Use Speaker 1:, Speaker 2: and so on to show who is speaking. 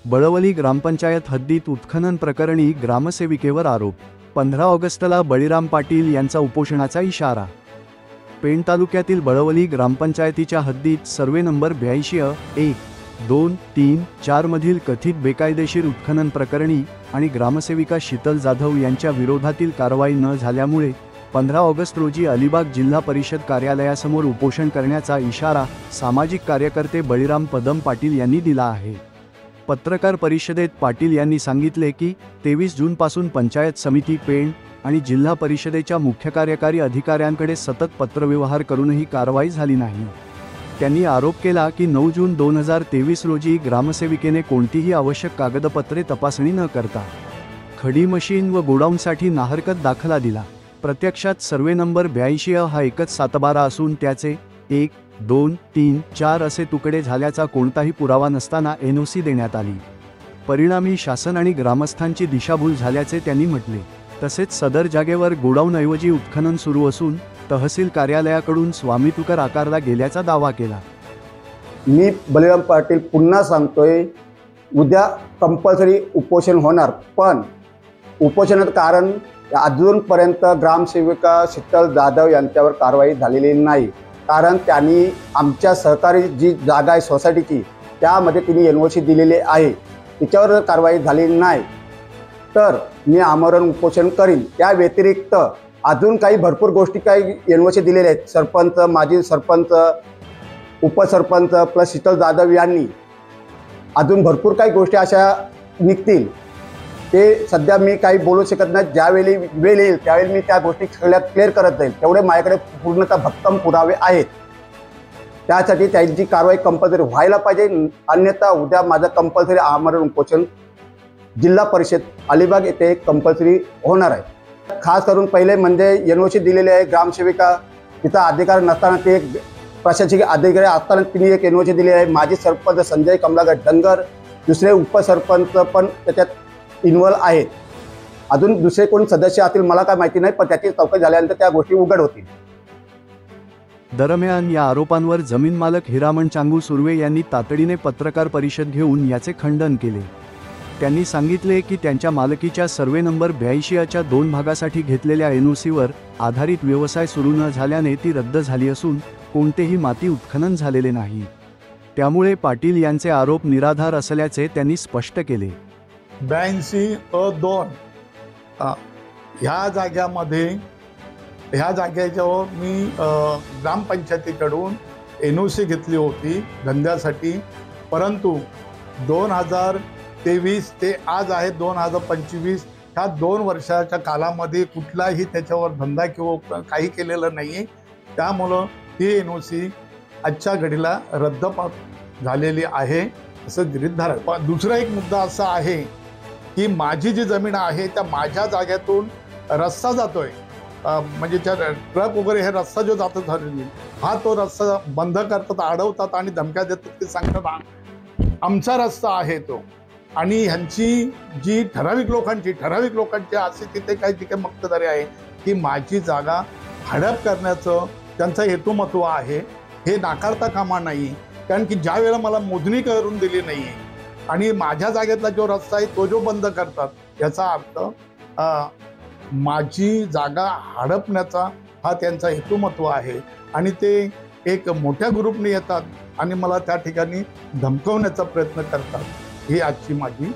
Speaker 1: बळवली ग्रामपंचायत हद्दीत उत्खनन प्रकरणी ग्रामसेविकेवर आरोप। 15 ऑगस्टला बळीराम पाटील यांचा उपोषणाचा इशारा। पेण तालुक्यातील बळवली ग्रामपंचायतीच्या हद्दीत सर्वे नंबर 82 1 2 3 4 मधील कथित बेकायदेशीर उत्खनन प्रकरणी आणि ग्रामसेविका शीतल जाधव यांच्या विरोधातील कारवाई न झाल्यामुळे 15 ऑगस्ट रोजी अलिबाग जिल्हा परिषद कार्यालयासमोर उपोषण करण्याचा इशारा सामाजिक कार्यकर्ते बळीराम पदम पाटील यांनी दिला आहे। पत्रकार परिषदेत पाटील यांनी सांगितले की 23 जूनपासून पंचायत समिती पेण आणि जिल्हा परिषदेच्या मुख्य कार्यकारी अधिकाऱ्यांकडे सतत पत्रव्यवहार करूनही कारवाई झाली नाही। त्यांनी आरोप केला की 9 जून 2023 रोजी ग्रामसेविकेने कोणतीही आवश्यक कागदपत्रे तपासणी न करता खडी मशीन व गोडाऊनसाठी नाहरकत दाखला दिला। प्रत्यक्षात सर्वे नंबर 82 हा एकच सातबारा असून त्याचे 1 2 3 4 असे तुकडे झाल्याचा कोणताही पुरावा नसताना NOC देण्यात आली। परिणामी शासन आणि ग्रामस्थांची दिशाभूल झाल्याचे त्यांनी म्हटले। तसेच सदर जागेवर गोडाऊनऐवजी उत्खनन सुरू असून तहसील कार्यालयाकडून स्वामित्वकर आकारला गेल्याचा दावा केला।
Speaker 2: मी बळीराम पाटील पुन्हा सांगतोय, उद्या कंपल्सरी उपोषण होणार, पण उपोषणाचं कारण अजूनपर्यंत ग्रामसेविका शीतल जाधव यांच्यावर कारवाई झालेली नाही। कारण त्यांनी आमच्या सहकारी जी जागा आहे सोसायटीची त्यामध्ये तिने NOC दिलेली आहे, तिच्यावर कारवाई झालेली नाही। तर मी आमरण उपोषण करीन। त्या व्यतिरिक्त अजून काही भरपूर गोष्टी काही NOC दिलेल्या आहेत। सरपंच, माजी सरपंच, उपसरपंच प्लस शीतल जाधव यांनी अजून भरपूर काही गोष्टी अशा निघतील, ते सध्या मी काही बोलू शकत नाही। ज्यावेळी वेळ येईल त्यावेळी मी त्या गोष्टी सगळ्या क्लिअर करत जाईल। तेवढे माझ्याकडे पूर्णतः भक्कम पुरावे आहेत, त्यासाठी त्यांची कारवाई कंपल्सरी व्हायला पाहिजे, अन्यथा उद्या माझं कंपल्सरी आमरण उपोषण जिल्हा परिषद अलिबाग येथे कंपल्सरी होणार आहे। खास करून पहिले म्हणजे NOC दिलेले आहे, ग्रामसेविका तिचा अधिकार नसताना ते प्रशासकीय अधिकारी असताना तिने एक NOC दिली आहे। माजी सरपंच संजय कमलाकर डंगर, दुसरे उपसरपंच पण त्याच्यात इन्व्हॉल्व आहेत। अजून दुसरे कोण सदस्य असतील मला काय माहिती नाही, पण त्याची चौकशी झाल्यानंतर त्या गोष्टी उघड होतील।
Speaker 1: दरम्यान या आरोपांवर जमीन मालक हिरामण चांगू सुर्वे यांनी तातडीने पत्रकार परिषद घेऊन याचे खंडन केले। त्यांनी सांगितले की त्यांच्या मालकीच्या सर्वे नंबर 82 च्या 2 भागासाठी घेतलेल्या NOC वर आधारित व्यवसाय सुरू न झाल्याने ती रद्द झाली असून कोणतेही माती उत्खनन झालेले नाही। त्यामुळे पाटील यांचे आरोप निराधार असल्याचे त्यांनी स्पष्ट केले।
Speaker 3: 82(2) ह्या जाग्यामध्ये ह्या जागेच्यावर मी ग्रामपंचायतीकडून NOC घेतली होती धंद्यासाठी, परंतु 2023 ते आज आहे 2025 ह्या 2 वर्षाच्या कालामध्ये कुठलाही त्याच्यावर धंदा किंवा काही केलेलं नाही आहे। त्यामुळं ही NOC आजच्या घडीला रद्द झालेली आहे असं गृहीत धरा। दुसरा एक मुद्दा असा आहे की माझी जी जमीन आहे त्या माझ्या जागेतून रस्ता जातोय, म्हणजे त्या ट्रक वगैरे हे रस्ता जो जातो हा तो रस्ता बंद करतात, अडवतात आणि धमक्या देतात की सांगतात आमचा रस्ता आहे तो। आणि ह्यांची जी ठराविक लोकांची असे तिथे काही मक्तेदारी आहे की माझी जागा हडप करण्याचं त्यांचा हेतुमत्व आहे, हे नाकारता कामा नाही। कारण की ज्या वेळेला मला मोजणी करून दिली नाही आणि माझ्या जागेतला जो रस्ता आहे तो जो बंद करतात, याचा अर्थ माझी जागा हडपण्याचा हा त्यांचा हेतुमत्व आहे। आणि ते एक मोठ्या ग्रुपने येतात आणि मला त्या ठिकाणी धमकवण्याचा प्रयत्न करतात। ही आजची माझी